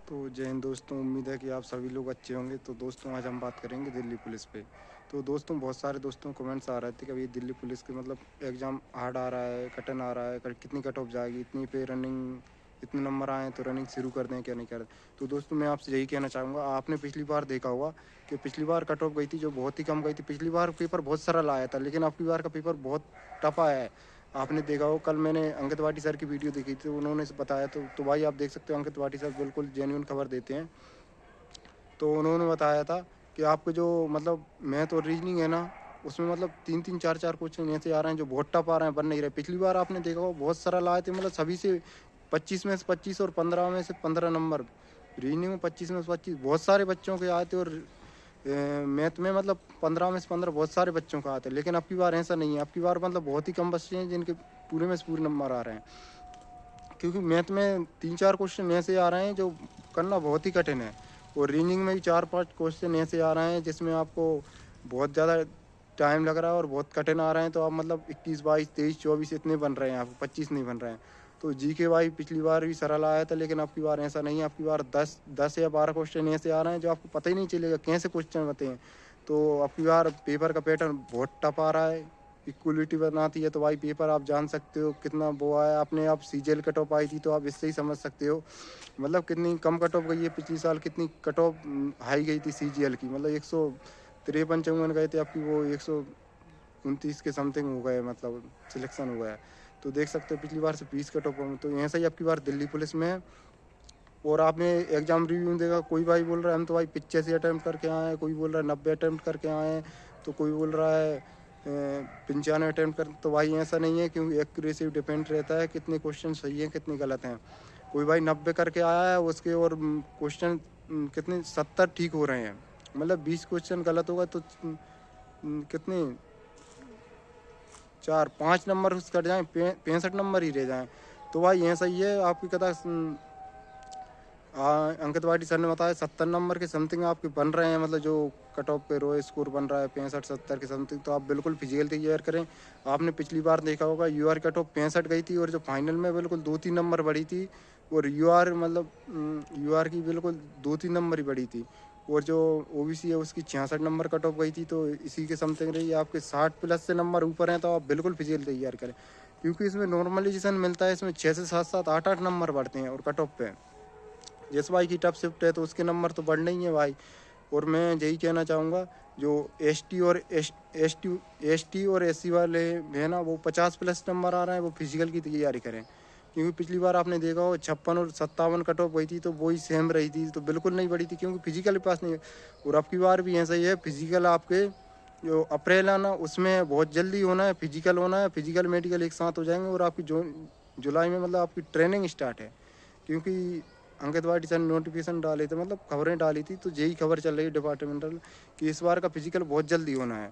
तो जय हिंद दोस्तों, उम्मीद है कि आप सभी लोग अच्छे होंगे। तो दोस्तों आज हम बात करेंगे दिल्ली पुलिस पे। तो दोस्तों बहुत सारे दोस्तों कमेंट्स आ रहे थे कि अभी दिल्ली पुलिस के मतलब एग्ज़ाम हार्ड आ रहा है, कठिन आ रहा है, कितनी कट ऑफ जाएगी, इतनी पे रनिंग, इतने नंबर आए तो रनिंग शुरू कर दें क्या नहीं कर। तो दोस्तों मैं आपसे यही कहना चाहूँगा, आपने पिछली बार देखा होगा कि पिछली बार कट ऑफ गई थी जो बहुत ही कम गई थी। पिछली बार पेपर बहुत सरल आया था, लेकिन अब की बार का पेपर बहुत टफ आया है। आपने देखा हो, कल मैंने अंकित त्रिपाठी सर की वीडियो देखी थी, उन्होंने बताया तो भाई आप देख सकते हो अंकित त्रिपाठी सर बिल्कुल जेन्युइन खबर देते हैं। तो उन्होंने बताया था कि आपके जो मतलब मैथ और रीजनिंग है ना, उसमें मतलब 3-3 4-4 क्वेश्चन ऐसे आ रहे हैं जो बहुत टफ आ रहे हैं, बन नहीं रहे। पिछली बार आपने देखा हो बहुत सरल आए थे, मतलब सभी से 25 में से 25 और 15 में से 15 नंबर। रीजनिंग में 25 में से 25 बहुत सारे बच्चों के आए थे, और मैथ में मतलब 15 में से 15 बहुत सारे बच्चों का आते हैं। लेकिन अब की बार ऐसा नहीं है, अब की बार मतलब बहुत ही कम बच्चे हैं जिनके पूरे में से पूरे नंबर आ रहे हैं। क्योंकि मैथ में 3-4 क्वेश्चन ऐसे आ रहे हैं जो करना बहुत ही कठिन है, और रीजनिंग में भी 4-5 क्वेश्चन ऐसे आ रहे हैं जिसमें आपको बहुत ज़्यादा टाइम लग रहा है और बहुत कठिन आ रहे हैं। तो आप मतलब 21, 22, 23, 24 इतने बन रहे हैं, आपको 25 नहीं बन रहे हैं। तो जी के वाई पिछली बार भी सरल आया था, लेकिन अब की बार ऐसा नहीं है। अब की बार 10 या 12 क्वेश्चन ऐसे आ रहे हैं जो आपको पता ही नहीं चलेगा कैसे क्वेश्चन होते हैं। तो अब की बार पेपर का पैटर्न बहुत टफ आ रहा है। इक्वलिटी बनाती है तो भाई पेपर आप जान सकते हो कितना वो आया। आपने आप सीजीएल कट ऑफ आई थी तो आप इससे ही समझ सकते हो मतलब कितनी कम कट ऑफ गई है। पिछले साल कितनी कट ऑफ हाई गई थी सीजीएल की, मतलब 153-54 गए थे, आपकी वो 129 के समथिंग हो गए, मतलब सिलेक्शन हो गया। तो देख सकते हो पिछली बार से 20 कट ऑफ। तो ऐसा ही आपकी बार दिल्ली पुलिस में है। और आपने एग्जाम रिव्यू में देखा, कोई भाई बोल रहा है हम तो भाई 85 अटैम्प्ट करके आए हैं, कोई बोल रहा है 90 अटैम्प्ट करके आए हैं, तो कोई बोल रहा है 95 अटैम्प्ट कर। तो भाई ऐसा नहीं है, क्योंकि एक्यूरेसी डिपेंड रहता है कितने क्वेश्चन सही हैं कितने गलत हैं। कोई भाई 90 करके आया है उसके, और क्वेश्चन कितने 70 ठीक हो रहे हैं, मतलब 20 क्वेश्चन गलत होगा तो कितने 4-5 नंबर उस कट जाएँ, 65 नंबर ही रह जाएँ। तो भाई ऐसा ही है आपकी कथा। अंकित त्रिपाठी सर ने बताया 70 नंबर के समथिंग आपके बन रहे हैं, मतलब जो कट ऑफ पे रो स्कोर बन रहा है 65-70 के समथिंग। तो आप बिल्कुल फिजिकल तैयार करें। आपने पिछली बार देखा होगा यूआर कट ऑफ 65 गई थी, और जो फाइनल में बिल्कुल 2-3 नंबर बढ़ी थी। और यूआर मतलब यूआर की बिल्कुल 2-3 नंबर ही बढ़ी थी। और जो ओबीसी है उसकी 66 नंबर कट ऑफ गई थी। तो इसी के समथिंग रही, आपके 60 प्लस से नंबर ऊपर हैं तो आप बिल्कुल फिजिकल तैयार करें, क्योंकि इसमें नॉर्मलाइजेशन मिलता है। इसमें 6 से 7-7, 8-8 नंबर बढ़ते हैं और कट ऑफ पे। जिस भाई की टफ शिफ्ट है तो उसके नंबर तो बढ़ने ही है भाई। और मैं यही कहना चाहूँगा, जो एस टी और एससी वाले हैं ना, वो 50 प्लस नंबर आ रहे हैं, वो फिजिकल की तैयारी करें। क्योंकि पिछली बार आपने देखा हो 56 और 57 कट ऑफ गई थी, तो वही सेम रही थी, तो बिल्कुल नहीं बढ़ी थी क्योंकि फिजिकल के पास नहीं है। और अब की बार भी ऐसा ही है, फिजिकल आपके जो अप्रैल आना उसमें बहुत जल्दी होना है, फिजिकल होना है, फिजिकल मेडिकल एक साथ हो जाएंगे। और आपकी जो जुलाई में मतलब आपकी ट्रेनिंग स्टार्ट है। क्योंकि अंकित त्रिपाठी सर ने नोटिफिकेशन डाले थे, मतलब खबरें डाली थी, तो यही खबर चल रही है डिपार्टमेंटल कि इस बार का फिजिकल बहुत जल्दी होना है।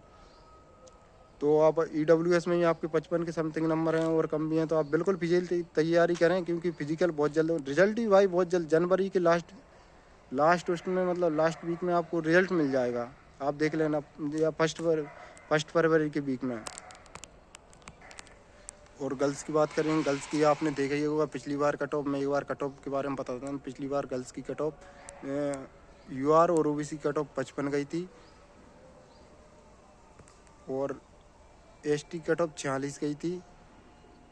तो आप ईडब्ल्यूएस में ही आपके 55 के समथिंग नंबर हैं और कम भी हैं, तो आप बिल्कुल फिजिकल तैयारी करें, क्योंकि फिजिकल बहुत जल्द रिजल्ट ही भाई बहुत जल्द जनवरी के लास्ट उसमें मतलब लास्ट वीक में आपको रिजल्ट मिल जाएगा। आप देख लेना, या फर्स्ट फरवरी के वीक में। और गर्ल्स की बात करें, गर्ल्स की आपने देखा ही होगा पिछली बार कट ऑफ। मैं एक बार कट ऑफ के बारे में बताता हूँ। पिछली बार गर्ल्स की कट ऑफ यूआर और ओबीसी कट ऑफ 55 गई थी, और एसटी कट ऑफ 46 गई थी,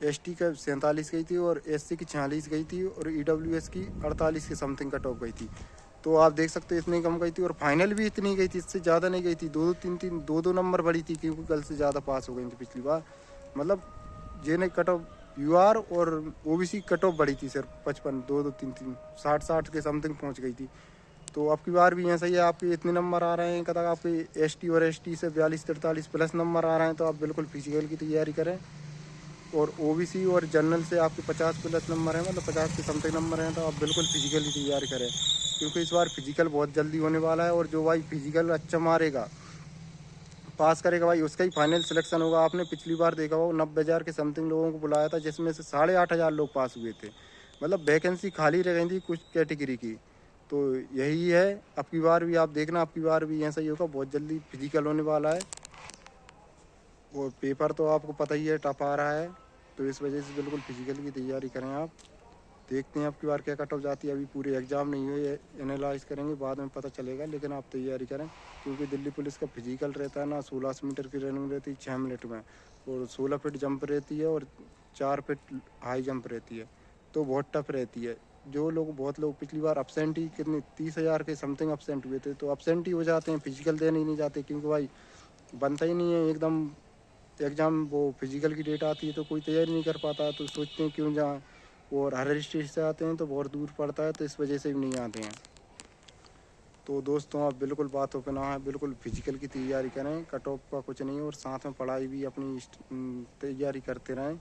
एसटी का 47 गई थी, और एससी की 46 गई थी, और ईडब्ल्यूएस की 48 के समथिंग कट ऑफ गई थी। तो आप देख सकते हो इतनी कम गई थी, और फाइनल भी इतनी गई थी, इससे ज़्यादा नहीं गई थी। 2-2 नंबर बढ़ी थी, क्योंकि गर्ल्स से ज़्यादा पास हो गई थी पिछली बार। मतलब जे ने कट ऑफ यूआर और ओबीसी कट ऑफ बढ़ी थी सिर्फ 55, 2-2, 3-3, 60-60 के समथिंग पहुंच गई थी। तो अब की बार भी ऐसा ही है, आपके इतने नंबर आ रहे हैं, कदा आपके एसटी और एसटी से 42-43 प्लस नंबर आ रहे हैं। तो आप बिल्कुल फिजिकल की तैयारी करें। और ओबीसी और जनरल से आपके 50 प्लस नंबर हैं, मतलब 50 के समथिंग नंबर हैं, तो आप बिल्कुल फिजिकल की तैयारी करें, क्योंकि इस बार फिजिकल बहुत जल्दी होने वाला है। और जो भाई फिजिकल अच्छा मारेगा, पास करेगा भाई, उसका ही फाइनल सिलेक्शन होगा। आपने पिछली बार देखा हो 90,000 के समथिंग लोगों को बुलाया था, जिसमें से 8,500 लोग पास हुए थे। मतलब वैकेंसी खाली रह गई थी कुछ कैटेगरी की। तो यही है, अब की बार भी आप देखना, अब की बार भी ऐसा ही होगा, बहुत जल्दी फिजिकल होने वाला है। और पेपर तो आपको पता ही है टफ आ रहा है, तो इस वजह से बिल्कुल फिजिकल की तैयारी करें आप। देखते हैं अब की बार क्या कट ऑफ जाती है। अभी पूरी एग्ज़ाम नहीं हुई है, एनालाइज करेंगे, बाद में पता चलेगा। लेकिन आप तैयारी करें, क्योंकि दिल्ली पुलिस का फिजिकल रहता है ना, 1600 मीटर की रनिंग रहती है 6 मिनट में, और 16 फीट जंप रहती है, और 4 फीट हाई जंप रहती है। तो बहुत टफ रहती है। बहुत लोग पिछली बार अपसेंट ही कितने 30,000 के समथिंग अपसेंट हुए थे, तो अपसेंट ही हो जाते हैं, फिजिकल देने ही नहीं जाते, क्योंकि भाई बनता ही नहीं है एकदम। एग्ज़ाम वो फिजिकल की डेट आती है तो कोई तैयारी नहीं कर पाता, तो सोचते हैं क्यों जाएं। और हर स्टेट से आते हैं तो बहुत दूर पड़ता है, तो इस वजह से भी नहीं आते हैं। तो दोस्तों आप बिल्कुल बातों पे ना है, बिल्कुल फिजिकल की तैयारी करें, कट ऑफ का कुछ नहीं, और साथ में पढ़ाई भी अपनी तैयारी करते रहें,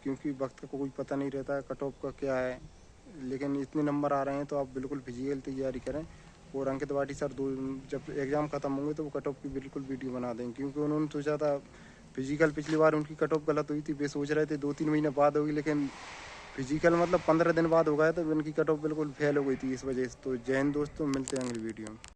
क्योंकि वक्त का कोई पता नहीं रहता है कट ऑफ का क्या है। लेकिन इतने नंबर आ रहे हैं तो आप बिल्कुल फिजिकल तैयारी करें। और अंकित वाटी सर जब एग्ज़ाम ख़त्म होंगे तो वो कट ऑफ की बिल्कुल वीडियो बना देंगे, क्योंकि उन्होंने सोचा था फिजिकल पिछली बार उनकी कट ऑफ गलत हुई थी, वे सोच रहे थे 2-3 महीने बाद होगी, लेकिन फिजिकल मतलब 15 दिन बाद हो गया, तो इनकी कट ऑफ बिल्कुल फेल हो गई थी इस वजह से। तो जय हिंद दोस्तों, मिलते हैं अगली वीडियो में।